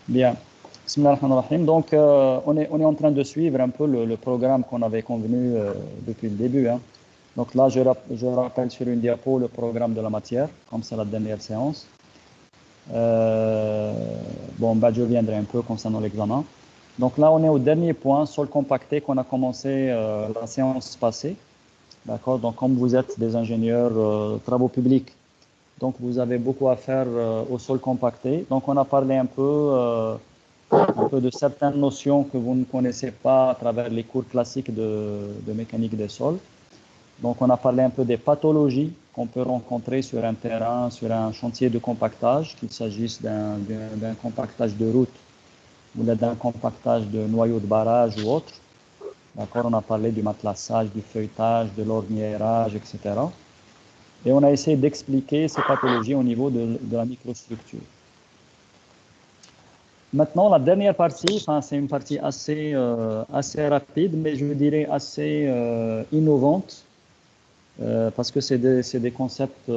Bien. Bismillah ar-Rahman ar-Rahim. Donc, on est en train de suivre un peu le programme qu'on avait convenu depuis le début. Hein. Donc là, je rappelle sur une diapo le programme de la matière, comme c'est la dernière séance. Bon, bah, je reviendrai un peu concernant l'examen. Donc là, on est au dernier point, sol compacté, qu'on a commencé la séance passée. D'accord. Donc, comme vous êtes des ingénieurs travaux publics, donc vous avez beaucoup à faire au sol compacté. Donc, on a parlé un peu de certaines notions que vous ne connaissez pas à travers les cours classiques de mécanique des sols. Donc, on a parlé un peu des pathologies qu'on peut rencontrer sur un terrain, sur un chantier de compactage, qu'il s'agisse d'un compactage de route ou d'un compactage de noyaux de barrage ou autre. D'accord, on a parlé du matelassage, du feuilletage, de l'orniérage, etc. Et on a essayé d'expliquer ces pathologies au niveau de la microstructure. Maintenant, la dernière partie, enfin, c'est une partie assez rapide, mais je dirais assez innovante, parce que c'est des concepts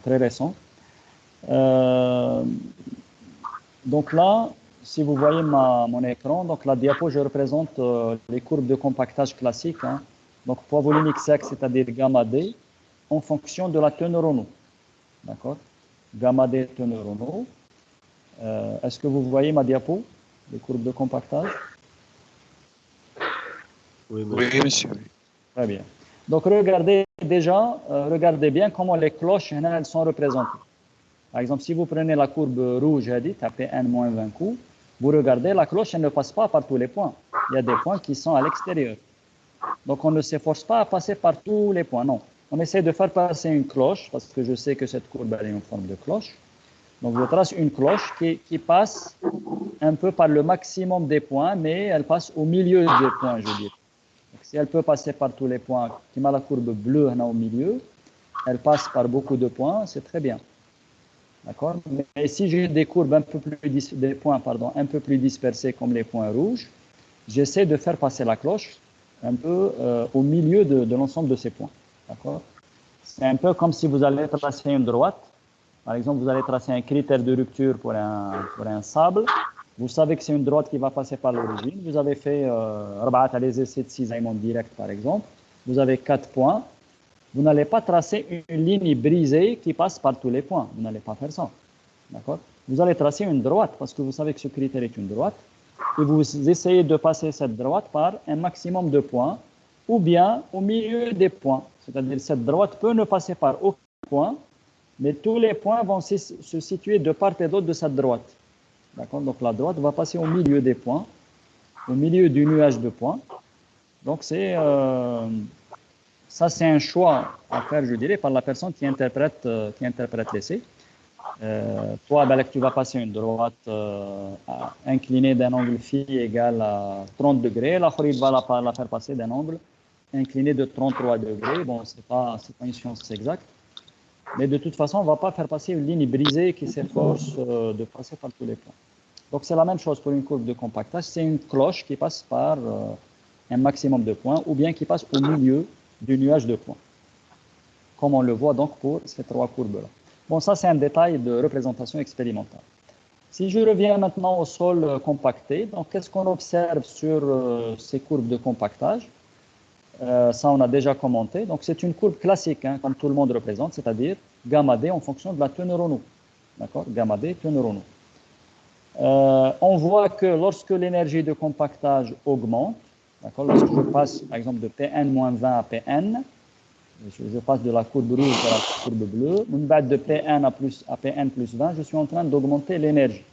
très récents. Donc là, si vous voyez mon écran, donc la diapo, je représente les courbes de compactage classiques. Hein. Donc poids volumique sec, c'est-à-dire gamma D, en fonction de la teneur en eau. D'accord? Gamma D, teneur en eau. Est-ce que vous voyez ma diapo, les courbes de compactage? Oui, monsieur. Très bien. Donc regardez déjà, regardez bien comment les cloches elles sont représentées. Par exemple, si vous prenez la courbe rouge, Pn-20 coups, vous regardez, la cloche, elle ne passe pas par tous les points. Il y a des points qui sont à l'extérieur. Donc, on ne s'efforce pas à passer par tous les points, non. On essaie de faire passer une cloche, parce que je sais que cette courbe, elle est en forme de cloche. Donc, je trace une cloche qui passe un peu par le maximum des points, mais elle passe au milieu des points, je dirais. Donc, si elle peut passer par tous les points, qui met la courbe bleue au milieu, elle passe par beaucoup de points, c'est très bien. D'accord. Mais si j'ai des courbes des points un peu plus dispersés comme les points rouges, j'essaie de faire passer la cloche un peu au milieu de l'ensemble de ces points. D'accord. C'est un peu comme si vous allez tracer une droite. Par exemple, vous allez tracer un critère de rupture pour un sable. Vous savez que c'est une droite qui va passer par l'origine. Vous avez fait les essais de cisaillement direct, par exemple. Vous avez 4 points. Vous n'allez pas tracer une ligne brisée qui passe par tous les points. Vous n'allez pas faire ça. D'accord? Vous allez tracer une droite parce que vous savez que ce critère est une droite. Et vous essayez de passer cette droite par un maximum de points ou bien au milieu des points. C'est-à-dire cette droite peut ne passer par aucun point, mais tous les points vont se situer de part et d'autre de cette droite. D'accord? Donc la droite va passer au milieu des points, au milieu du nuage de points. Donc ça, c'est un choix à faire, je dirais, par la personne qui interprète l'essai. Toi, Balak, tu vas passer une droite inclinée d'un angle phi égal à 30 degrés. L'autre, il va la faire passer d'un angle incliné de 33 degrés. Bon, ce n'est pas une science exacte. Mais de toute façon, on ne va pas faire passer une ligne brisée qui s'efforce de passer par tous les points. Donc, c'est la même chose pour une courbe de compactage. C'est une cloche qui passe par un maximum de points ou bien qui passe au milieu du nuage de points, comme on le voit donc pour ces 3 courbes-là. Bon, ça, c'est un détail de représentation expérimentale. Si je reviens maintenant au sol compacté, donc qu'est-ce qu'on observe sur ces courbes de compactage? Ça, on a déjà commenté. Donc, c'est une courbe classique, hein, comme tout le monde représente, c'est-à-dire gamma D en fonction de la teneur en eau. D'accord? Gamma D, teneur en eau. On voit que lorsque l'énergie de compactage augmente, lorsque je passe, par exemple, de Pn-20 à Pn, je passe de la courbe rouge à la courbe bleue, de Pn à Pn plus 20, je suis en train d'augmenter l'énergie.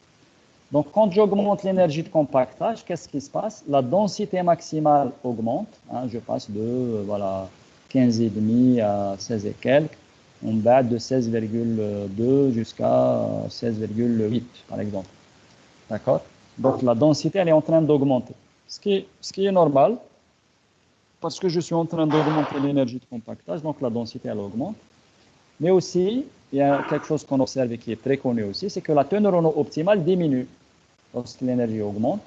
Donc, quand j'augmente l'énergie de compactage, qu'est-ce qui se passe? La densité maximale augmente. Hein, je passe de 15,5 à 16 et quelques. On bat de 16,2 jusqu'à 16,8, par exemple. D'accord? Donc, la densité, elle est en train d'augmenter. Ce qui est normal, parce que je suis en train d'augmenter l'énergie de compactage, donc la densité, elle augmente. Mais aussi, il y a quelque chose qu'on observe et qui est très connu aussi, c'est que la teneur en eau optimale diminue. Lorsque l'énergie augmente,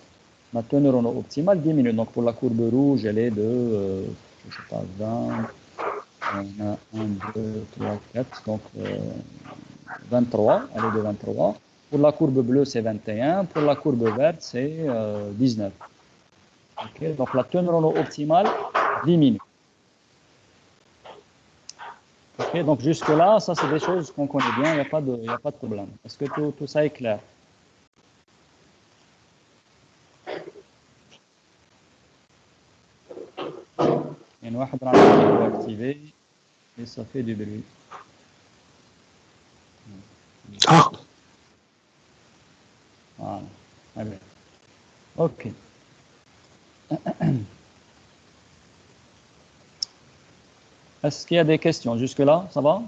la teneur en eau optimale diminue. Donc, pour la courbe rouge, elle est de, je sais pas, On a 1, 2, 3, 4, donc 23, allez de 23. Pour la courbe bleue, c'est 21. Pour la courbe verte, c'est 19. Okay, donc la teneur en eau optimale diminue. Okay, donc jusque-là, ça c'est des choses qu'on connaît bien, il n'y a pas de problème. Est-ce que tout ça est clair? Il y a une واحد راه activé et ça fait du bruit. Ah, Voilà. Allez. Ok. Est-ce qu'il y a des questions jusque-là? Ça va?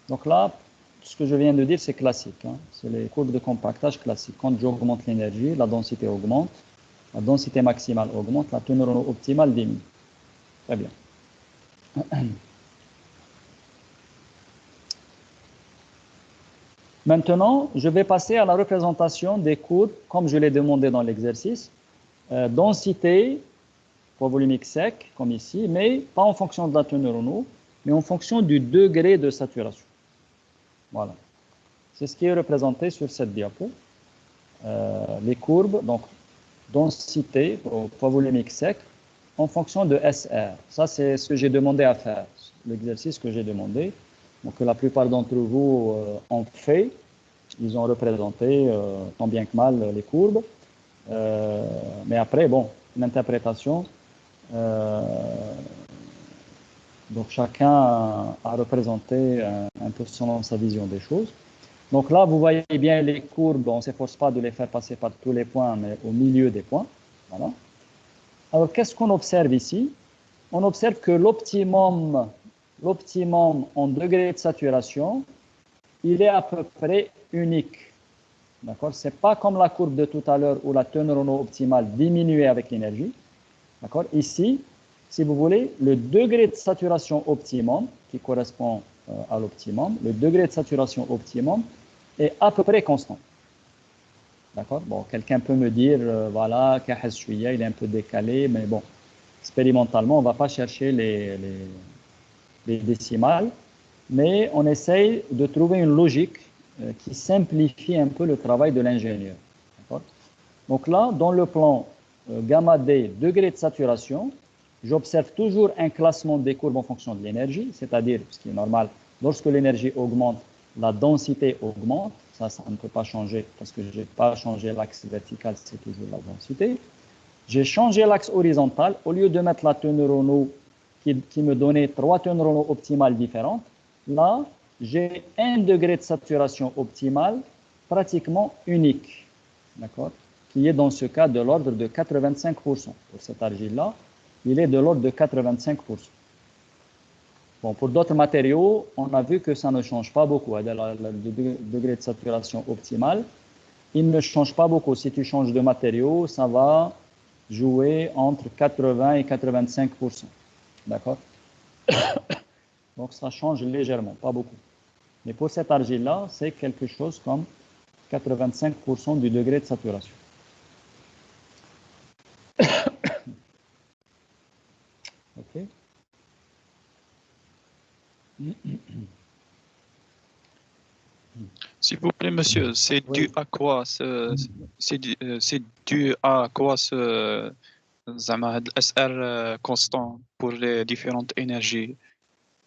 Donc là, ce que je viens de dire, c'est classique. Hein. C'est les courbes de compactage classiques. Quand j'augmente l'énergie, la densité augmente, la densité maximale augmente, la teneur en eau optimale diminue. Très bien. Maintenant, je vais passer à la représentation des courbes, comme je l'ai demandé dans l'exercice. Densité, poids volumique sec, comme ici, mais pas en fonction de la teneur en eau, mais en fonction du degré de saturation. Voilà. C'est ce qui est représenté sur cette diapo. Les courbes, donc densité, poids volumique sec, en fonction de SR. Ça, c'est ce que j'ai demandé à faire, l'exercice que j'ai demandé. Donc, la plupart d'entre vous ont fait. Ils ont représenté tant bien que mal les courbes. Mais après, bon, l'interprétation, donc chacun a représenté un peu selon sa vision des choses. Donc là, vous voyez bien les courbes, on ne s'efforce pas de les faire passer par tous les points, mais au milieu des points. Voilà. Alors, qu'est-ce qu'on observe ici? On observe que l'optimum en degré de saturation, il est à peu près unique. D'accord? Ce n'est pas comme la courbe de tout à l'heure où la teneur en eau optimale diminuait avec l'énergie. D'accord? Ici, si vous voulez, le degré de saturation optimum, qui correspond à l'optimum, le degré de saturation optimum est à peu près constant. D'accord? Bon, quelqu'un peut me dire, voilà, il est un peu décalé, mais bon, expérimentalement, on ne va pas chercher les décimales, mais on essaye de trouver une logique qui simplifie un peu le travail de l'ingénieur. Donc là, dans le plan gamma D, degré de saturation, j'observe toujours un classement des courbes en fonction de l'énergie, c'est-à-dire, ce qui est normal, lorsque l'énergie augmente, la densité augmente. Ça ne peut pas changer parce que je n'ai pas changé l'axe vertical, c'est toujours la densité. J'ai changé l'axe horizontal. Au lieu de mettre la teneur en eau qui me donnait 3 teneurs en eau optimales différentes, là, j'ai un degré de saturation optimale pratiquement unique, d'accord, qui est dans ce cas de l'ordre de 85%. Pour cette argile-là, il est de l'ordre de 85%. Bon, pour d'autres matériaux, on a vu que ça ne change pas beaucoup. Le degré de saturation optimale, il ne change pas beaucoup. Si tu changes de matériau, ça va jouer entre 80 et 85%. D'accord? Donc, ça change légèrement, pas beaucoup. Mais pour cette argile-là, c'est quelque chose comme 85% du degré de saturation. OK? S'il vous plaît, monsieur, c'est Oui. dû à quoi c'est dû à quoi زعما هاد SR constant pour les différentes énergies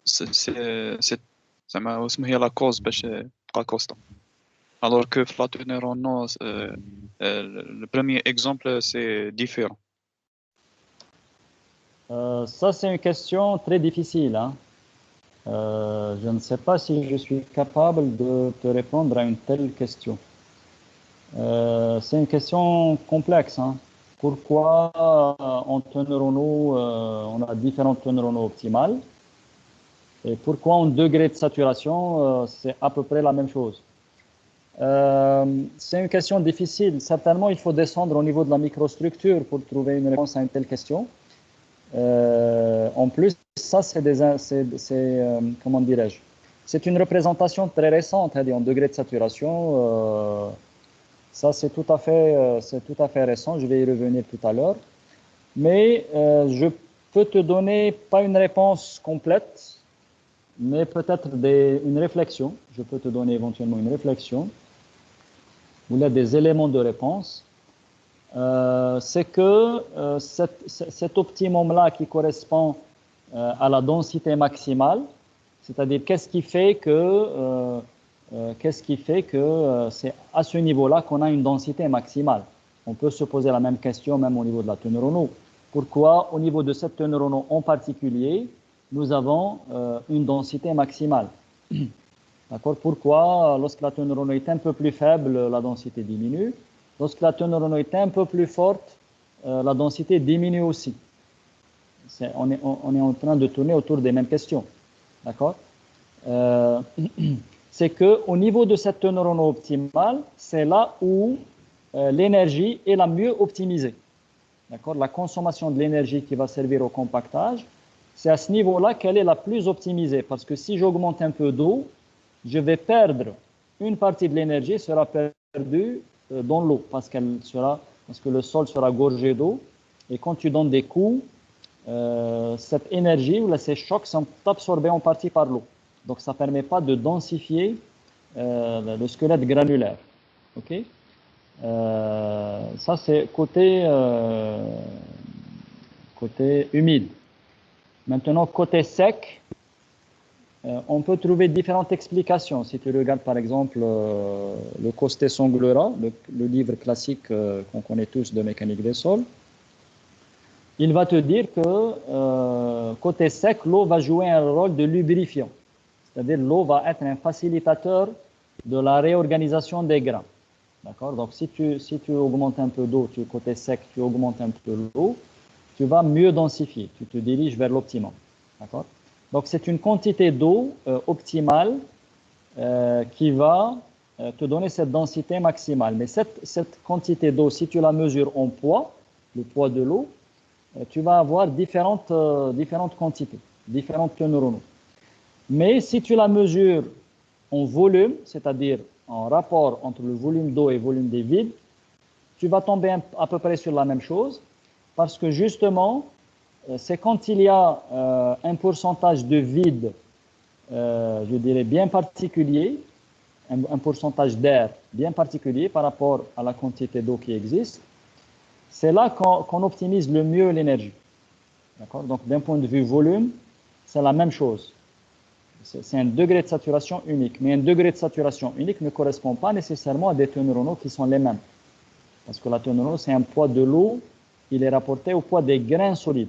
c'est زعما واسمو هي la cause باش تبقى constant alors que la teneur en eau le premier exemple c'est différent. Ça, c'est une question très difficile. Hein. Je ne sais pas si je suis capable de te répondre à une telle question. C'est une question complexe. Hein. Pourquoi en teneur en eau, on a différentes teneurs en eau optimales? Et pourquoi en degré de saturation, c'est à peu près la même chose? C'est une question difficile. Certainement, il faut descendre au niveau de la microstructure pour trouver une réponse à une telle question. En plus, ça, comment dirais-je? C'est une représentation très récente, hein, en degré de saturation. Ça, c'est tout à fait récent. Je vais y revenir tout à l'heure. Mais je peux te donner pas une réponse complète, mais peut-être une réflexion. Je peux te donner éventuellement une réflexion ou là des éléments de réponse. C'est que cet optimum-là qui correspond à la densité maximale, c'est-à-dire qu'est-ce qui fait que c'est à ce niveau-là qu'on a une densité maximale. On peut se poser la même question même au niveau de la teneur en eau. Pourquoi au niveau de cette teneur en eau en particulier, nous avons une densité maximale? D'accord? Pourquoi lorsque la teneur en eau est un peu plus faible, la densité diminue? Lorsque la teneur en eau est un peu plus forte, la densité diminue aussi. On est en train de tourner autour des mêmes questions. D'accord? C'est qu'au niveau de cette teneur en eau optimale, c'est là où l'énergie est la mieux optimisée. D'accord? La consommation de l'énergie qui va servir au compactage, c'est à ce niveau-là qu'elle est la plus optimisée. Parce que si j'augmente un peu d'eau, je vais perdre une partie de l'énergie sera perdue dans l'eau parce que le sol sera gorgé d'eau. Et quand tu donnes des coups, cette énergie ou ces chocs sont absorbés en partie par l'eau. Donc, ça ne permet pas de densifier le squelette granulaire. OK? Ça, c'est côté humide. Maintenant, côté sec, on peut trouver différentes explications. Si tu regardes, par exemple, le Costet-Songlera, le livre classique qu'on connaît tous de mécanique des sols, il va te dire que côté sec, l'eau va jouer un rôle de lubrifiant. C'est-à-dire l'eau va être un facilitateur de la réorganisation des grains. D'accord? Donc, si tu augmentes un peu d'eau, côté sec, tu augmentes un peu l'eau, tu vas mieux densifier. Tu te diriges vers l'optimum. D'accord? Donc, c'est une quantité d'eau optimale qui va te donner cette densité maximale. Mais cette quantité d'eau, si tu la mesures en poids, le poids de l'eau, tu vas avoir différentes quantités, différentes teneurs en eau. Mais si tu la mesures en volume, c'est-à-dire en rapport entre le volume d'eau et le volume des vides, tu vas tomber à peu près sur la même chose parce que justement, c'est quand il y a un pourcentage de vide, je dirais, bien particulier, un pourcentage d'air bien particulier par rapport à la quantité d'eau qui existe, c'est là qu'on optimise le mieux l'énergie. D'accord? Donc, d'un point de vue volume, c'est la même chose. C'est un degré de saturation unique. Mais un degré de saturation unique ne correspond pas nécessairement à des teneurs en eau qui sont les mêmes. Parce que la teneur en eau, c'est un poids de l'eau, il est rapporté au poids des grains solides.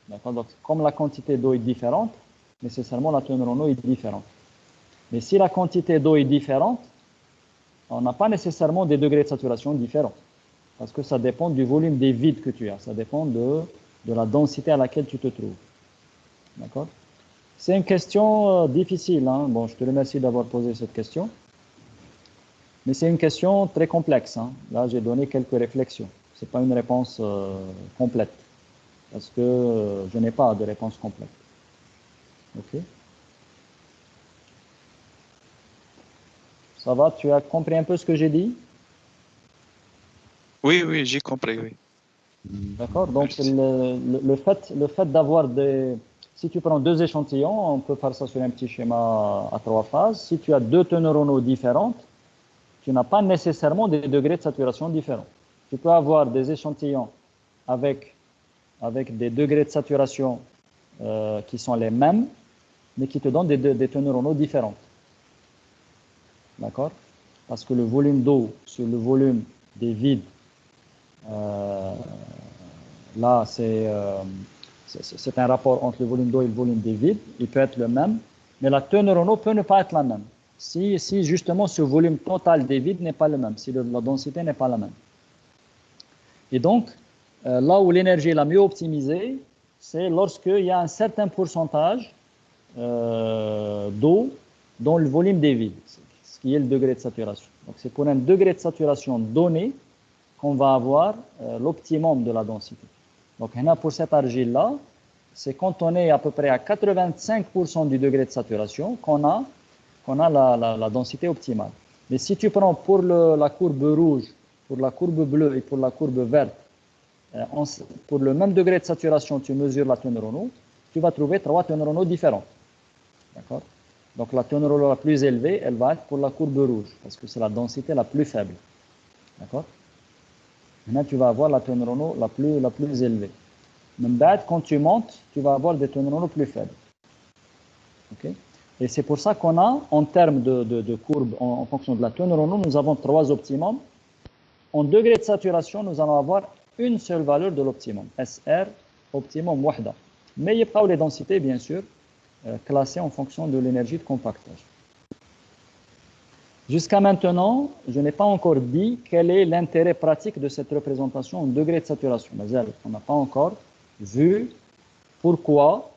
D'accord? Donc, comme la quantité d'eau est différente, nécessairement la teneur en eau est différente. Mais si la quantité d'eau est différente, on n'a pas nécessairement des degrés de saturation différents. Parce que ça dépend du volume des vides que tu as. Ça dépend de la densité à laquelle tu te trouves. D'accord? C'est une question difficile. Hein? Bon, je te remercie d'avoir posé cette question. Mais c'est une question très complexe. Hein? Là, j'ai donné quelques réflexions. Ce n'est pas une réponse complète. Parce que je n'ai pas de réponse complète. OK? Ça va? Tu as compris un peu ce que j'ai dit? Oui, j'ai compris, oui. D'accord? Donc, le fait d'avoir des... Si tu prends deux échantillons, on peut faire ça sur un petit schéma à 3 phases. Si tu as deux teneurs en eau différentes, tu n'as pas nécessairement des degrés de saturation différents. Tu peux avoir des échantillons avec des degrés de saturation qui sont les mêmes, mais qui te donnent des teneurs en eau différentes. D'accord? Parce que le volume d'eau sur le volume des vides, là, c'est un rapport entre le volume d'eau et le volume des vides. Il peut être le même, mais la teneur en eau peut ne pas être la même. Si justement ce volume total des vides n'est pas le même, si la densité n'est pas la même. Et donc, là où l'énergie est la mieux optimisée, c'est lorsqu'il y a un certain pourcentage d'eau dans le volume des vides, ce qui est le degré de saturation. Donc, c'est pour un degré de saturation donné qu'on va avoir l'optimum de la densité. Donc, pour cette argile-là, c'est quand on est à peu près à 85% du degré de saturation qu'on a la densité optimale. Mais si tu prends pour la courbe rouge, pour la courbe bleue et pour la courbe verte, pour le même degré de saturation, tu mesures la teneur en eau, tu vas trouver 3 teneurs en eau différentes. D'accord? Donc la teneur en eau la plus élevée, elle va être pour la courbe rouge, parce que c'est la densité la plus faible. D'accord? Maintenant, tu vas avoir la teneur en eau la plus élevée. Même quand tu montes, tu vas avoir des teneurs en eau plus faibles. Okay? Et c'est pour ça qu'on a, en termes de courbe, en fonction de la teneur en eau, nous avons 3 optimums. En degré de saturation, nous allons avoir une seule valeur de l'optimum, SR, optimum wahda. Mais il y a les densités, bien sûr, classées en fonction de l'énergie de compactage. Jusqu'à maintenant, je n'ai pas encore dit quel est l'intérêt pratique de cette représentation en degré de saturation. Mais on n'a pas encore vu pourquoi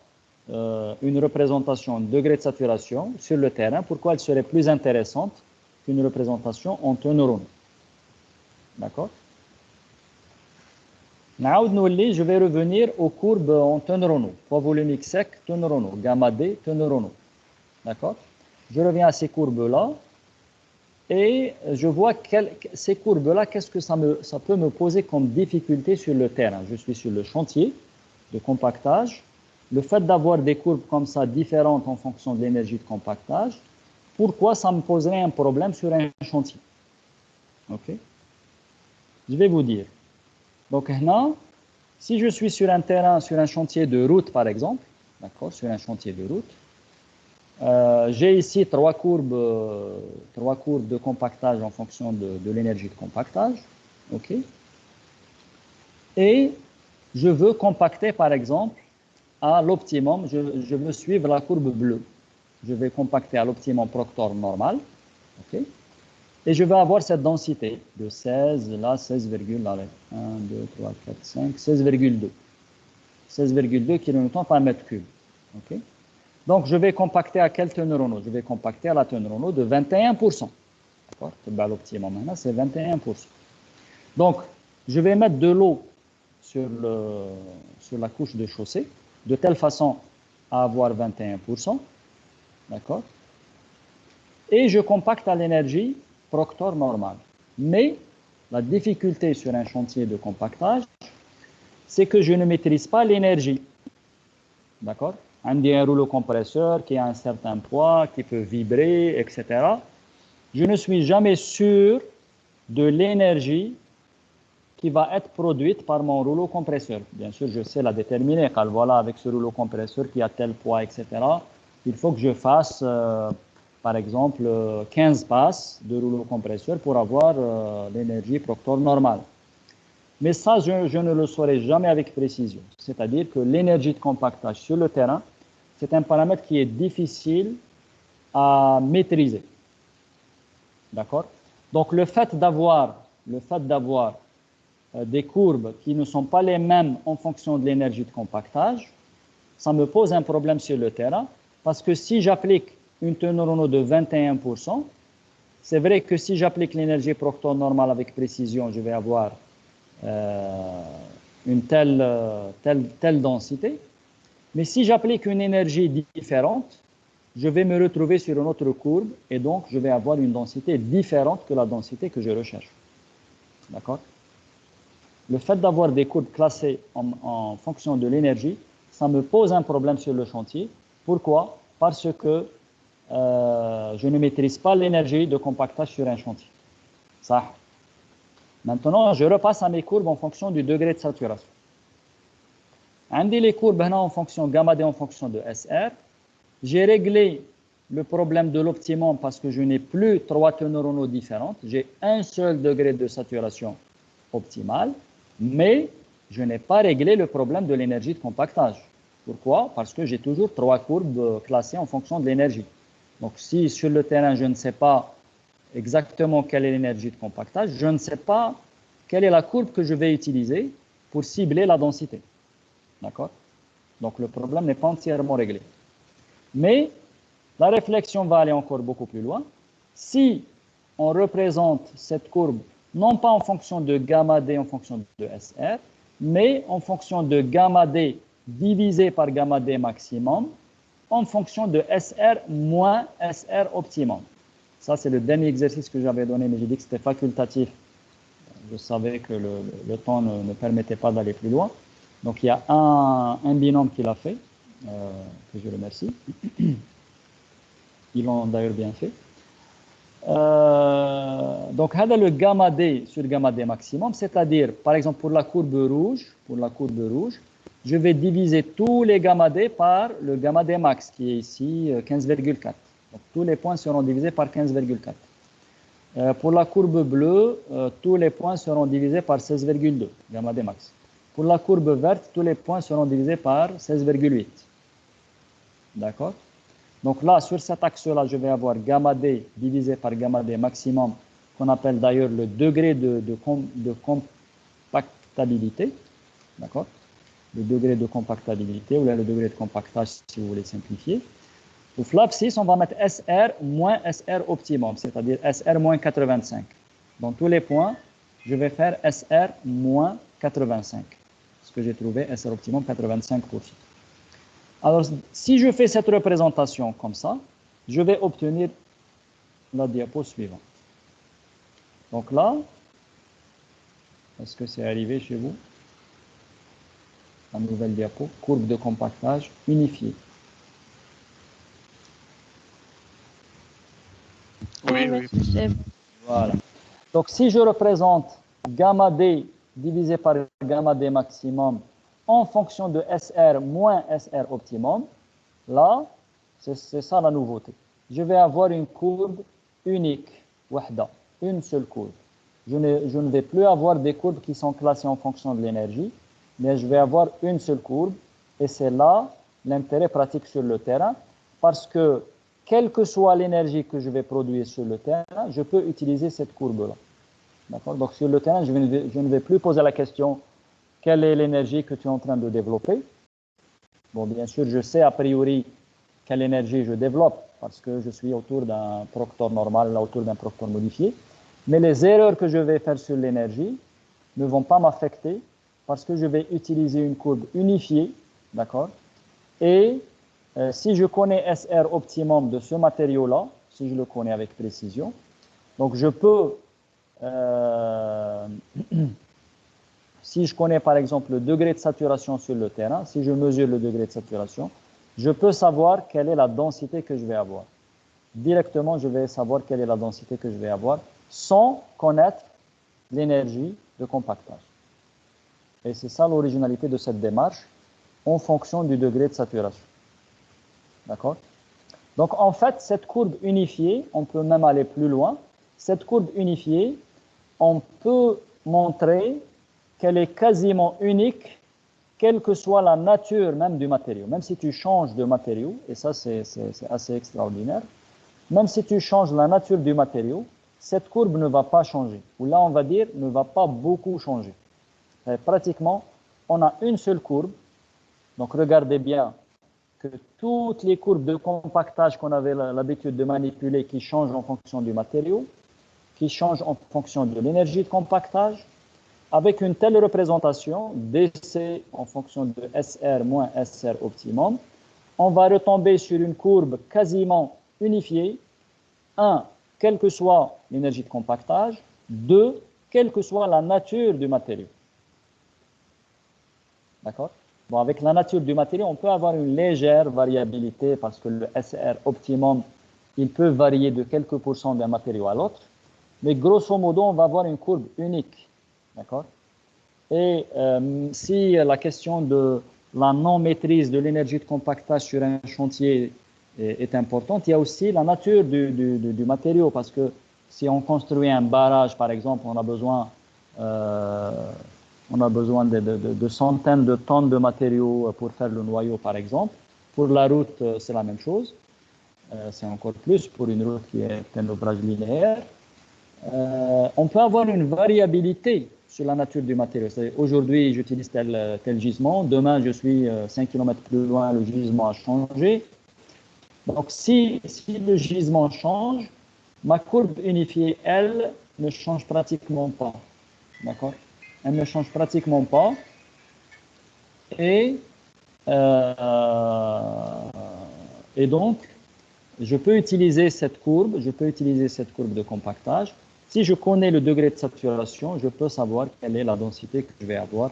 une représentation en degré de saturation sur le terrain, pourquoi elle serait plus intéressante qu'une représentation en teneur en eau. D'accord? Je vais revenir aux courbes en teneur en eau. Poids volumique sec, teneur en eau. Gamma D, teneur en eau. D'accord? Je reviens à ces courbes-là. Et je vois ces courbes-là, qu'est-ce que ça peut me poser comme difficulté sur le terrain. Je suis sur le chantier de compactage. Le fait d'avoir des courbes comme ça différentes en fonction de l'énergie de compactage, pourquoi ça me poserait un problème sur un chantier? Ok? Je vais vous dire. Donc là, si je suis sur un terrain, sur un chantier de route par exemple, d'accord, sur un chantier de route, j'ai ici 3 courbes de compactage en fonction de l'énergie de compactage. Ok. Et je veux compacter par exemple à l'optimum, je veux suivre la courbe bleue. Je vais compacter à l'optimum Proctor normal. Ok. Et je vais avoir cette densité de 16, là 16, 1, 2, 3, 4, 5, 16,2. 16,2 kN par mètre cube. Ok. Donc, je vais compacter à quelle teneur en eau? Je vais compacter à la teneur en eau de 21%. D'accord? L'optimum maintenant, c'est 21%. Donc, je vais mettre de l'eau sur la couche de chaussée, de telle façon à avoir 21%. D'accord? Et je compacte à l'énergie Proctor normale. Mais la difficulté sur un chantier de compactage, c'est que je ne maîtrise pas l'énergie. D'accord? On a un rouleau compresseur qui a un certain poids, qui peut vibrer, etc. Je ne suis jamais sûr de l'énergie qui va être produite par mon rouleau compresseur. Bien sûr, je sais la déterminer, car voilà, avec ce rouleau compresseur qui a tel poids, etc., il faut que je fasse, par exemple, 15 passes de rouleau compresseur pour avoir l'énergie Proctor normale. Mais ça, je ne le saurai jamais avec précision. C'est-à-dire que l'énergie de compactage sur le terrain, c'est un paramètre qui est difficile à maîtriser. D'accord? Donc, le fait d'avoir des courbes qui ne sont pas les mêmes en fonction de l'énergie de compactage, ça me pose un problème sur le terrain, parce que si j'applique une teneur en eau de 21%, c'est vrai que si j'applique l'énergie Proctor normale avec précision, je vais avoir une telle densité. Mais si j'applique une énergie différente, je vais me retrouver sur une autre courbe et donc je vais avoir une densité différente que la densité que je recherche. D'accord? Le fait d'avoir des courbes classées en fonction de l'énergie, ça me pose un problème sur le chantier. Pourquoi? Parce que je ne maîtrise pas l'énergie de compactage sur un chantier. Ça. Maintenant, je repasse à mes courbes en fonction du degré de saturation. Andi les courbes en fonction gamma D en fonction de SR. J'ai réglé le problème de l'optimum parce que je n'ai plus 3 teneurs en eau différentes. J'ai un seul degré de saturation optimal, mais je n'ai pas réglé le problème de l'énergie de compactage. Pourquoi? Parce que j'ai toujours 3 courbes classées en fonction de l'énergie. Donc, si sur le terrain, je ne sais pas exactement quelle est l'énergie de compactage, je ne sais pas quelle est la courbe que je vais utiliser pour cibler la densité. D'accord? Donc, le problème n'est pas entièrement réglé. Mais la réflexion va aller encore beaucoup plus loin. Si on représente cette courbe non pas en fonction de gamma D en fonction de SR, mais en fonction de gamma D divisé par gamma D maximum en fonction de SR moins SR optimum. Ça, c'est le dernier exercice que j'avais donné, mais j'ai dit que c'était facultatif. je savais que le temps ne permettait pas d'aller plus loin. Donc il y a un binôme qui l'a fait, que je remercie. Ils l'ont d'ailleurs bien fait. Donc, le gamma D sur gamma D maximum, c'est-à-dire, par exemple, pour la courbe rouge, je vais diviser tous les gamma D par le gamma D max, qui est ici 15,4. Donc, tous les points seront divisés par 15,4. Pour la courbe bleue, tous les points seront divisés par 16,2, gamma D max. Pour la courbe verte, tous les points seront divisés par 16,8. D'accord? Donc là, sur cet axe-là, je vais avoir gamma D divisé par gamma D maximum, qu'on appelle d'ailleurs le degré de compactabilité. D'accord? Le degré de compactabilité, ou là, le degré de compactage, si vous voulez simplifier. Au l'abscisse, on va mettre SR moins SR optimum, c'est-à-dire SR moins 85. Dans tous les points, je vais faire SR moins 85. Ce que j'ai trouvé, SR optimum 85%. Alors, si je fais cette représentation comme ça, je vais obtenir la diapo suivante. Donc là, est-ce que c'est arrivé chez vous? La nouvelle diapo, courbe de compactage unifiée. Oui, oui. Voilà. Donc, si je représente gamma D divisé par gamma D maximum en fonction de SR moins SR optimum, là, c'est ça la nouveauté. Je vais avoir une courbe unique, wahda, une seule courbe. Je ne vais plus avoir des courbes qui sont classées en fonction de l'énergie, mais je vais avoir une seule courbe, et c'est là l'intérêt pratique sur le terrain, parce que quelle que soit l'énergie que je vais produire sur le terrain, je peux utiliser cette courbe-là. D'accord? Donc sur le terrain, je ne vais plus poser la question quelle est l'énergie que tu es en train de développer. Bon, bien sûr, je sais a priori quelle énergie je développe parce que je suis autour d'un proctor normal, autour d'un proctor modifié. Mais les erreurs que je vais faire sur l'énergie ne vont pas m'affecter parce que je vais utiliser une courbe unifiée, d'accord? Et si je connais SR optimum de ce matériau-là, si je le connais avec précision, donc je peux si je connais par exemple le degré de saturation sur le terrain, si je mesure le degré de saturation, je peux savoir quelle est la densité que je vais avoir. Directement, je vais savoir quelle est la densité que je vais avoir sans connaître l'énergie de compactage. Et c'est ça l'originalité de cette démarche en fonction du degré de saturation. D'accord? Donc en fait, cette courbe unifiée, on peut même aller plus loin. Cette courbe unifiée, on peut montrer qu'elle est quasiment unique, quelle que soit la nature même du matériau. Même si tu changes de matériau, et ça c'est assez extraordinaire, même si tu changes la nature du matériau, cette courbe ne va pas changer. Ou là, on va dire, ne va pas beaucoup changer. Et pratiquement, on a une seule courbe. Donc regardez bien que toutes les courbes de compactage qu'on avait l'habitude de manipuler qui changent en fonction du matériau, qui changent en fonction de l'énergie de compactage, avec une telle représentation, DC en fonction de SR moins SR optimum, on va retomber sur une courbe quasiment unifiée. 1, quelle que soit l'énergie de compactage. 2, quelle que soit la nature du matériau. D'accord? Bon, avec la nature du matériau, on peut avoir une légère variabilité parce que le SR optimum, il peut varier de quelques pourcents d'un matériau à l'autre. Mais grosso modo, on va avoir une courbe unique. D'accord? Et si la question de la non-maîtrise de l'énergie de compactage sur un chantier est importante, il y a aussi la nature du matériau, parce que si on construit un barrage, par exemple, on a besoin de centaines de tonnes de matériaux pour faire le noyau, par exemple. Pour la route, c'est la même chose. C'est encore plus pour une route qui est un ouvrage linéaire. On peut avoir une variabilité sur la nature du matériau. Aujourd'hui, j'utilise tel gisement. Demain, je suis 5 km plus loin, le gisement a changé. Donc, si le gisement change, ma courbe unifiée, elle, ne change pratiquement pas. D'accord? Elle ne change pratiquement pas. Et donc, je peux utiliser cette courbe de compactage Si je connais le degré de saturation, je peux savoir quelle est la densité que je vais avoir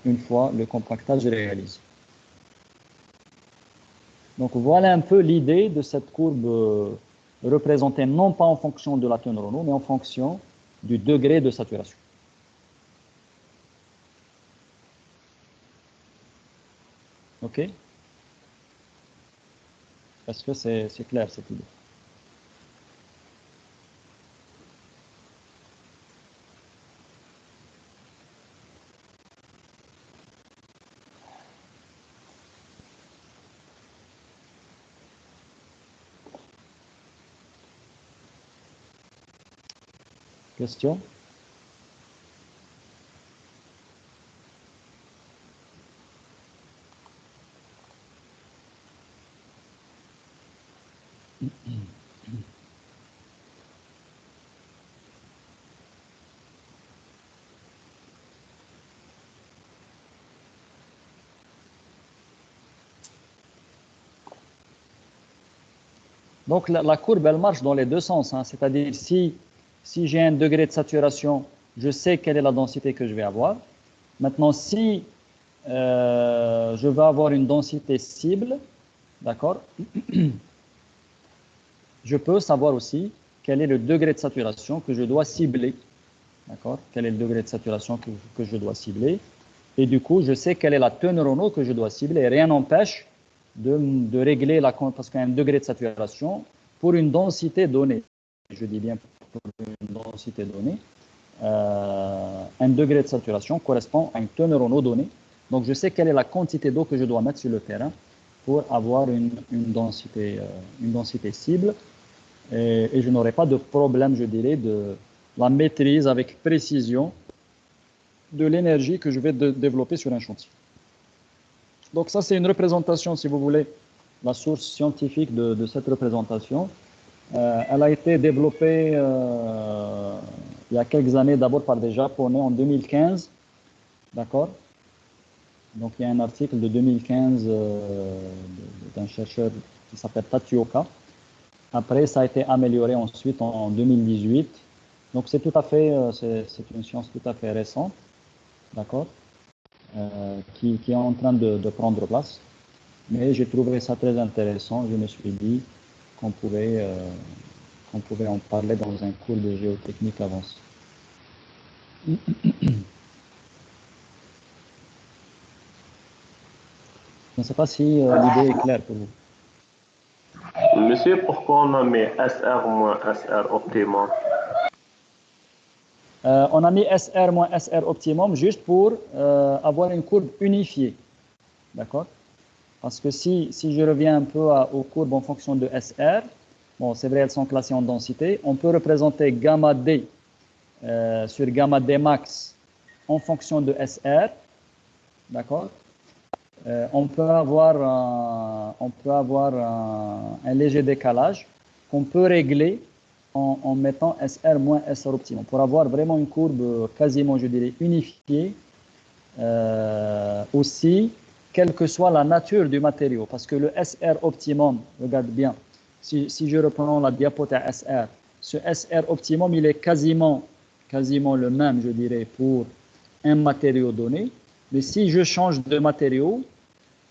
une fois le compactage réalisé. Donc voilà un peu l'idée de cette courbe représentée non pas en fonction de la teneur en eau, mais en fonction du degré de saturation. OK? Est-ce que c'est clair cette idée? Question? Donc la courbe, elle marche dans les deux sens, hein. C'est-à-dire si j'ai un degré de saturation, je sais quelle est la densité que je vais avoir. Maintenant, si je veux avoir une densité cible, d'accord, je peux savoir aussi quel est le degré de saturation que je dois cibler. D'accord? Quel est le degré de saturation que je dois cibler. Et du coup, je sais quelle est la teneur en eau que je dois cibler. Et rien n'empêche de régler parce qu'il y a un degré de saturation pour une densité donnée. Je dis bien pour une densité donnée. Un degré de saturation correspond à une teneur en eau donnée. Donc, je sais quelle est la quantité d'eau que je dois mettre sur le terrain pour avoir une densité cible. Et je n'aurai pas de problème, je dirais, de la maîtrise avec précision de l'énergie que je vais développer sur un chantier. Donc ça, c'est une représentation, si vous voulez, la source scientifique de cette représentation. Elle a été développée il y a quelques années, d'abord par des Japonais en 2015. D'accord? Donc il y a un article de 2015 d'un chercheur qui s'appelle Tatsuoka. Après, ça a été amélioré ensuite en 2018. Donc c'est tout à fait, c'est une science tout à fait récente, d'accord, qui est en train de prendre place. Mais j'ai trouvé ça très intéressant. Je me suis dit qu'on pouvait en parler dans un cours de géotechnique avancée. Je ne sais pas si l'idée est claire pour vous. Monsieur, pourquoi on a mis SR moins SR optimum? On a mis SR moins SR optimum juste pour avoir une courbe unifiée. D'accord? Parce que si je reviens un peu aux courbes en fonction de SR, bon, c'est vrai, elles sont classées en densité. On peut représenter gamma D sur gamma D max en fonction de SR. D'accord? On peut avoir un léger décalage qu'on peut régler en mettant SR moins SR optimum pour avoir vraiment une courbe quasiment, je dirais, unifiée aussi, quelle que soit la nature du matériau. Parce que le SR optimum, regarde bien, si je reprends la diapo à SR, ce SR optimum, il est quasiment le même, je dirais, pour un matériau donné. Mais si je change de matériau,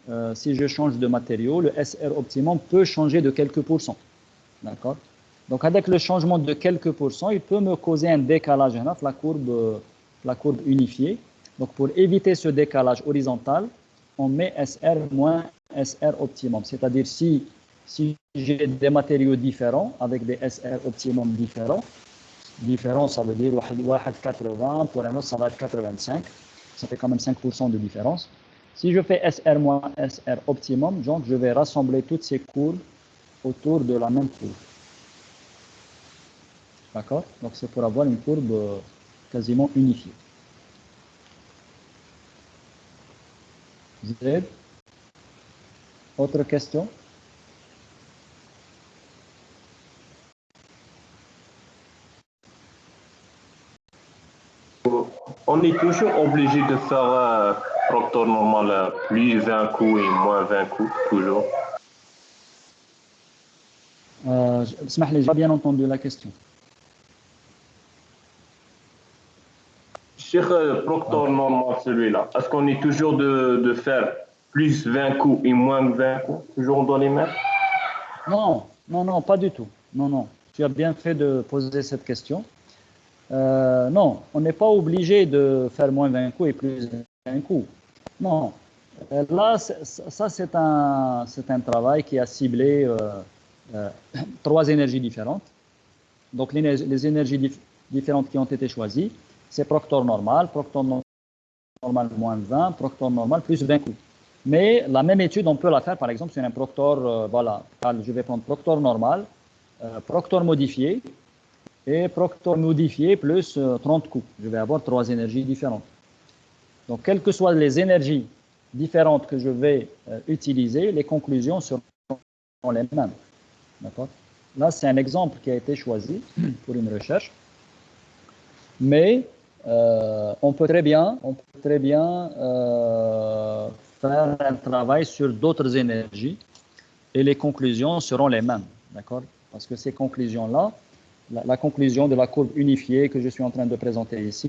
le SR optimum peut changer de quelques pourcents. D'accord? Donc, avec le changement de quelques pourcents, il peut me causer un décalage, la courbe unifiée. Donc, pour éviter ce décalage horizontal, on met SR moins SR optimum. C'est-à-dire, si j'ai des matériaux différents, avec des SR optimum différents, ça veut dire 80, pour un autre, ça va être 85. Ça fait quand même 5% de différence. Si je fais SR moins SR optimum, donc je vais rassembler toutes ces courbes autour de la même courbe. D'accord? Donc c'est pour avoir une courbe quasiment unifiée. Z. Autre question? On est toujours obligé de faire Proctor normal, plus 20 coups et moins 20 coups, toujours. Je n'ai pas bien entendu la question. Sur le Proctor normal, celui-là, est-ce qu'on est toujours de faire plus 20 coups et moins 20 coups? Toujours on doit les mettre? Non, non, non, pas du tout. Non, non. Tu as bien fait de poser cette question. Non, on n'est pas obligé de faire moins 20 coups et plus 20 coups. Non. Là, ça, c'est un travail qui a ciblé trois énergies différentes. Donc, les énergies différentes qui ont été choisies, c'est Proctor normal moins 20, Proctor normal plus 20 coups. Mais la même étude, on peut la faire, par exemple, sur un Proctor, voilà, je vais prendre Proctor normal, Proctor modifié, et Proctor modifié plus 30 coups. Je vais avoir trois énergies différentes. Donc, quelles que soient les énergies différentes que je vais utiliser, les conclusions seront les mêmes. D'accord? Là, c'est un exemple qui a été choisi pour une recherche. Mais on peut très bien faire un travail sur d'autres énergies et les conclusions seront les mêmes. D'accord? Parce que ces conclusions-là, la conclusion de la courbe unifiée que je suis en train de présenter ici,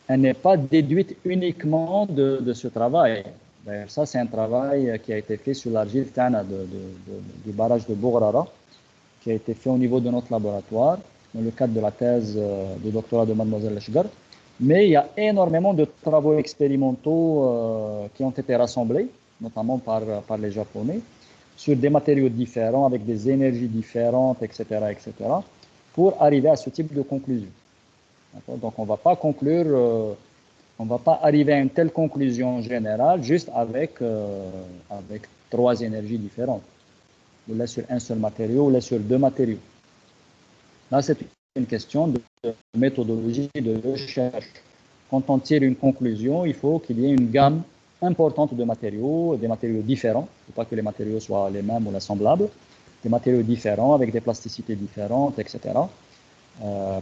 elle n'est pas déduite uniquement de ce travail. D'ailleurs, ça, c'est un travail qui a été fait sur l'argile Tana du barrage de Bograra, qui a été fait au niveau de notre laboratoire, dans le cadre de la thèse de doctorat de Mademoiselle Ashgar. Mais il y a énormément de travaux expérimentaux qui ont été rassemblés, notamment par les Japonais, sur des matériaux différents, avec des énergies différentes, etc., etc., pour arriver à ce type de conclusion. Donc, on ne va pas conclure, on ne va pas arriver à une telle conclusion générale juste avec trois énergies différentes, ou là sur un seul matériau, ou là sur deux matériaux. Là, c'est une question de méthodologie de recherche. Quand on tire une conclusion, il faut qu'il y ait une gamme importante de matériaux, des matériaux différents. Il ne faut pas que les matériaux soient les mêmes ou semblables, des matériaux différents avec des plasticités différentes, etc.,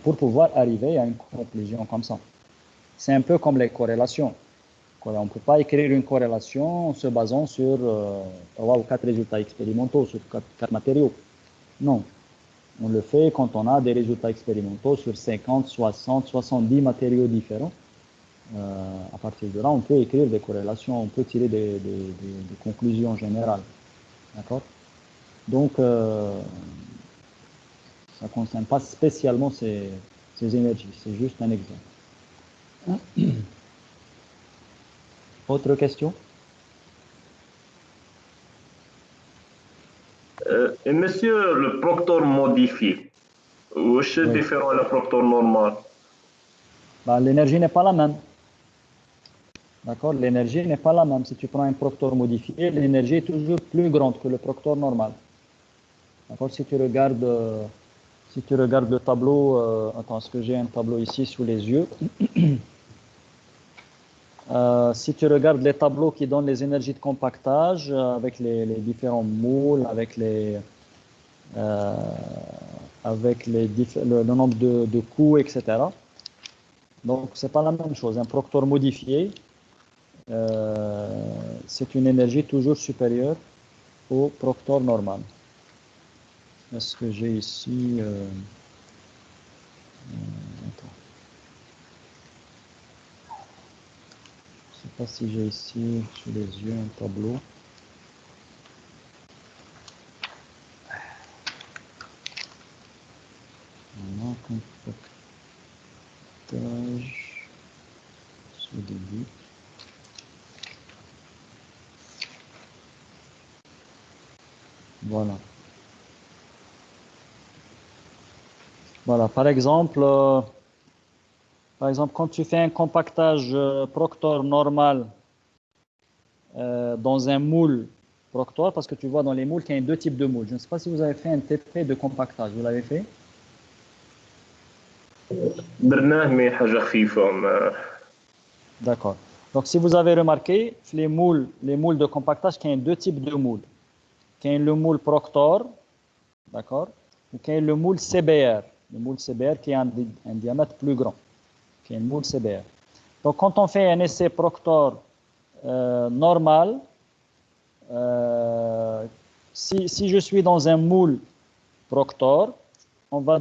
pour pouvoir arriver à une conclusion comme ça. C'est un peu comme les corrélations. On ne peut pas écrire une corrélation en se basant sur 3 ou 4 résultats expérimentaux, sur 4 matériaux. Non. On le fait quand on a des résultats expérimentaux sur 50, 60, 70 matériaux différents. À partir de là, on peut écrire des corrélations, on peut tirer des conclusions générales. D'accord? Donc, ça ne concerne pas spécialement ces énergies, c'est juste un exemple. Autre question? Et monsieur, le Proctor modifié, où est le différent de la Proctor normal? L'énergie n'est pas la même. D'accord? L'énergie n'est pas la même. Si tu prends un Proctor modifié, l'énergie est toujours plus grande que le Proctor normal. D'accord? Si tu regardes le tableau, attends, est-ce que j'ai un tableau ici sous les yeux? Si tu regardes les tableaux qui donnent les énergies de compactage avec les différents moules, avec le nombre de coups, etc. Donc, ce n'est pas la même chose. Un Proctor modifié, c'est une énergie toujours supérieure au Proctor normal. Est-ce que j'ai ici... attends. Je ne sais pas si j'ai ici sous les yeux un tableau. Voilà, compactage au début. Voilà. Voilà, par exemple, quand tu fais un compactage Proctor normal dans un moule Proctor, parce que tu vois dans les moules qu'il y a deux types de moules. Je ne sais pas si vous avez fait un TP de compactage. Vous l'avez fait? D'accord. Donc, si vous avez remarqué, les moules de compactage, il y a deux types de moules. Il y a le moule Proctor, d'accord, ou il y a le moule CBR. Le moule CBR qui a un diamètre plus grand, qui est un moule CBR. Donc, quand on fait un essai Proctor normal, si je suis dans un moule Proctor, on va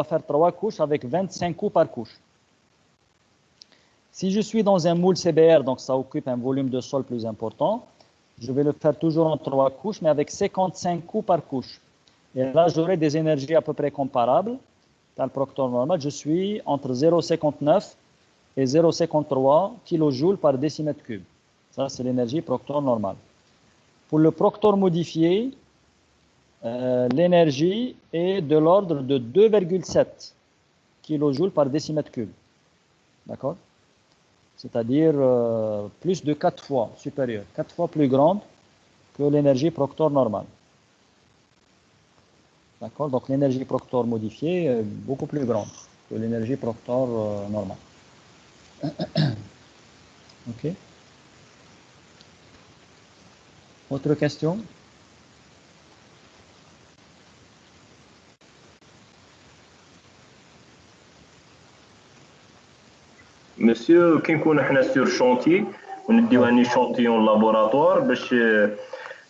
faire 3 couches avec 25 coups par couche. Si je suis dans un moule CBR, donc ça occupe un volume de sol plus important, je vais le faire toujours en 3 couches, mais avec 55 coups par couche. Et là, j'aurai des énergies à peu près comparables. Dans le Proctor normal, je suis entre 0,59 et 0,53 kJ par décimètre cube. Ça, c'est l'énergie Proctor normale. Pour le Proctor modifié, l'énergie est de l'ordre de 2,7 kJ par décimètre cube. D'accord? C'est-à-dire plus de 4 fois supérieure, 4 fois plus grande que l'énergie Proctor normale. D'accord? Donc l'énergie Proctor modifiée est beaucoup plus grande que l'énergie Proctor normale. Ok? Autre question? Monsieur, كي نكون احنا sur chantier ونديو ان échantillon laboratoire باش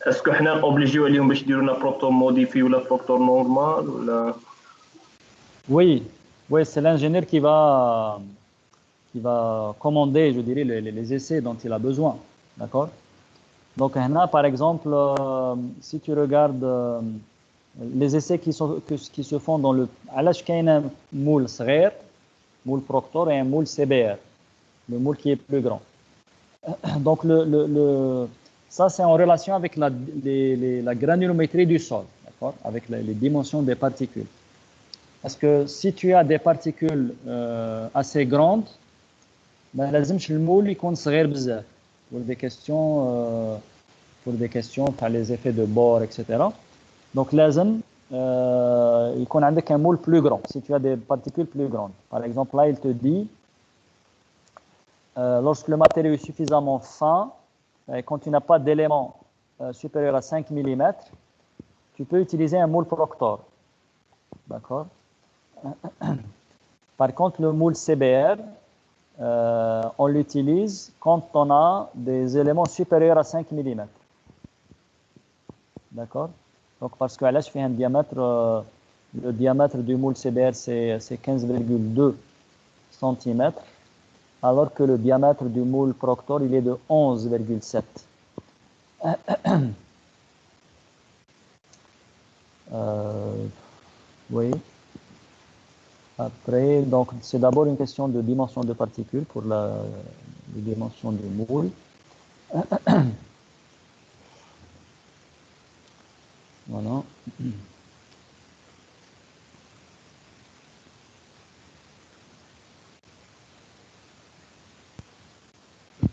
اسكو حنا اوبليجيو عليهم باش يديروا لنا بروتون موديفي ولا بروتون نورمال ولا Oui, oui, c'est l'ingénieur qui va commander, je dirais, les essais dont il a besoin. D'accord? Donc, là, par exemple, si tu regardes les essais qui se font dans le... Alors, il y a un moule صغير, moule Proctor et un moule CBR, le moule qui est plus grand. Donc, ça, c'est en relation avec la granulométrie du sol, d'accord? Avec les dimensions des particules. Parce que si tu as des particules assez grandes, ben, لازمش المول يكون صغير بزاف pour des questions par les effets de bord, etc. Donc لازم يكون عندك un moule plus grand si tu as des particules plus grandes. Par exemple, là, il te dit lorsque le matériau est suffisamment fin, quand tu n'as pas d'élément supérieur à 5 mm, tu peux utiliser un moule Proctor. D'accord? Par contre, le moule CBR, on l'utilise quand on a des éléments supérieurs à 5 mm. D'accord? Donc, parce que là, je fais un diamètre, le diamètre du moule CBR, c'est 15,2 cm, alors que le diamètre du moule Proctor, il est de 11,7. Oui. Après, donc, c'est d'abord une question de dimension de particules pour les dimensions du moule. Voilà.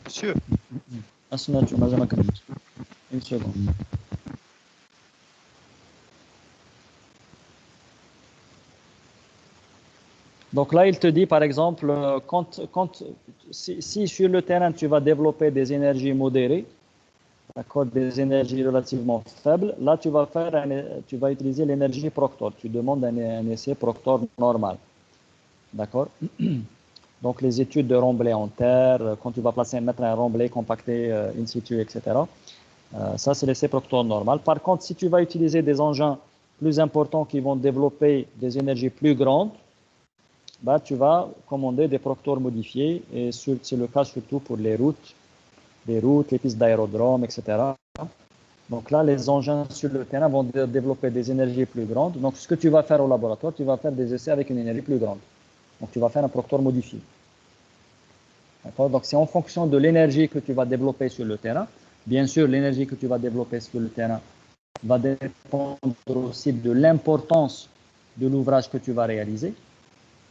Monsieur, Une seconde. Donc là, il te dit, par exemple, si sur le terrain, tu vas développer des énergies modérées, d'accord, des énergies relativement faibles, là, tu vas utiliser l'énergie Proctor. Tu demandes un essai Proctor normal. D'accord? Donc, les études de remblai en terre, quand tu vas mettre un remblai compacté in situ, etc. Ça, c'est l'essai Proctor normal. Par contre, si tu vas utiliser des engins plus importants qui vont développer des énergies plus grandes, bah, tu vas commander des Proctors modifiés, et c'est le cas surtout pour les routes, les pistes d'aérodrome, etc. Donc là, les engins sur le terrain vont développer des énergies plus grandes. Donc, ce que tu vas faire au laboratoire, tu vas faire des essais avec une énergie plus grande. Donc, tu vas faire un Proctor modifié. D'accord? Donc, c'est en fonction de l'énergie que tu vas développer sur le terrain. Bien sûr, l'énergie que tu vas développer sur le terrain va dépendre aussi de l'importance de l'ouvrage que tu vas réaliser.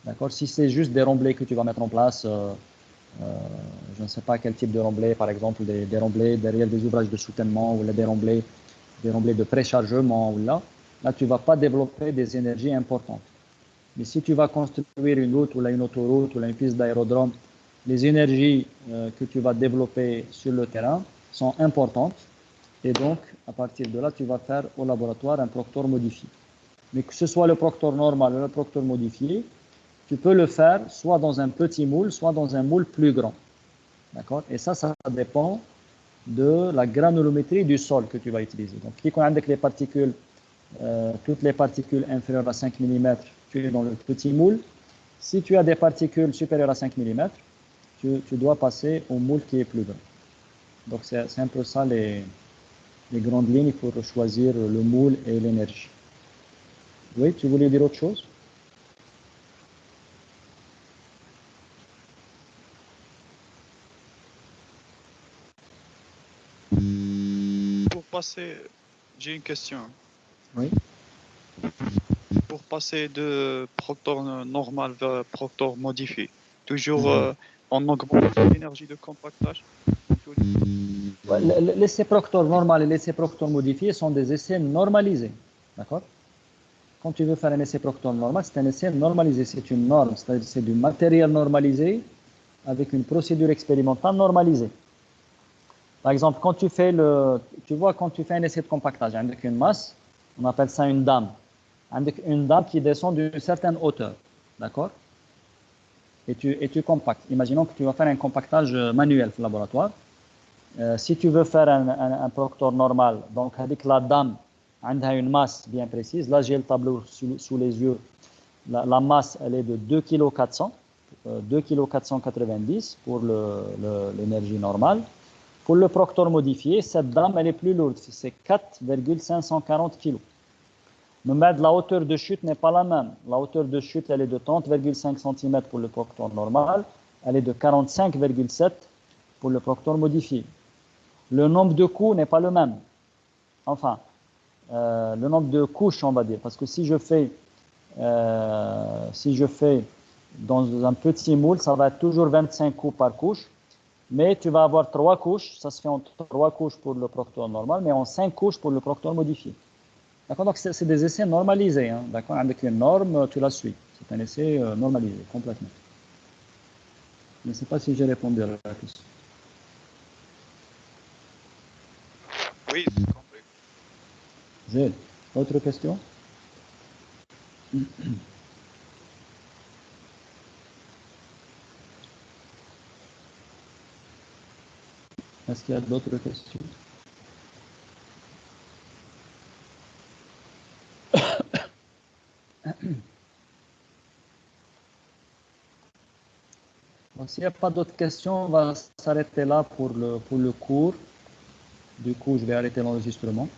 D'accord? Si c'est juste des remblais que tu vas mettre en place, je ne sais pas quel type de remblais, par exemple des remblais derrière des ouvrages de soutènement ou des remblais de préchargement, là tu ne vas pas développer des énergies importantes. Mais si tu vas construire une route ou là, une autoroute ou là, une piste d'aérodrome, les énergies que tu vas développer sur le terrain sont importantes, et donc à partir de là, tu vas faire au laboratoire un Proctor modifié. Mais que ce soit le Proctor normal ou le Proctor modifié, tu peux le faire soit dans un petit moule, soit dans un moule plus grand. D'accord? Et ça dépend de la granulométrie du sol que tu vas utiliser. Donc, avec les particules, toutes les particules inférieures à 5 mm, tu es dans le petit moule. Si tu as des particules supérieures à 5 mm, tu dois passer au moule qui est plus grand. Donc, c'est un peu ça les grandes lignes pour choisir le moule et l'énergie. Oui, tu voulais dire autre chose? Pour passer, j'ai une question. Oui. Pour passer de Proctor normal vers Proctor modifié, toujours on augmente l'énergie de compactage. Ouais, l'essai Proctor normal et l'essai Proctor modifié sont des essais normalisés. D'accord? Quand tu veux faire un essai Proctor normal, c'est un essai normalisé, c'est une norme, c'est-à-dire c'est du matériel normalisé avec une procédure expérimentale normalisée. Par exemple, quand tu fais tu vois, quand tu fais un essai de compactage avec une masse, on appelle ça une dame. Avec une dame qui descend d'une certaine hauteur. D'accord? Et tu compactes. Imaginons que tu vas faire un compactage manuel au laboratoire. Si tu veux faire un proctor normal, donc avec la dame, elle a une masse bien précise. Là, j'ai le tableau sous les yeux. La masse, elle est de 2,4 kg, 2,490 kg pour l'énergie normale. Pour le proctor modifié, cette dame, elle est plus lourde. C'est 4,540 kg. Mais la hauteur de chute n'est pas la même. La hauteur de chute, elle est de 30,5 cm pour le proctor normal. Elle est de 45,7 pour le proctor modifié. Le nombre de coups n'est pas le même. Enfin, le nombre de couches, on va dire. Parce que si je fais dans un petit moule, ça va être toujours 25 coups par couche. Mais tu vas avoir 3 couches. Ça se fait en 3 couches pour le proctor normal, mais en 5 couches pour le proctor modifié. D'accord? Donc, c'est des essais normalisés. Hein, d'accord? Avec une norme, tu la suis. C'est un essai normalisé, complètement. Je ne sais pas si j'ai répondu à la question. Oui, j'ai compris. J'ai autre question? Est-ce qu'il y a d'autres questions? S'il n'y a pas d'autres questions, on va s'arrêter là pour le cours. Du coup, je vais arrêter l'enregistrement.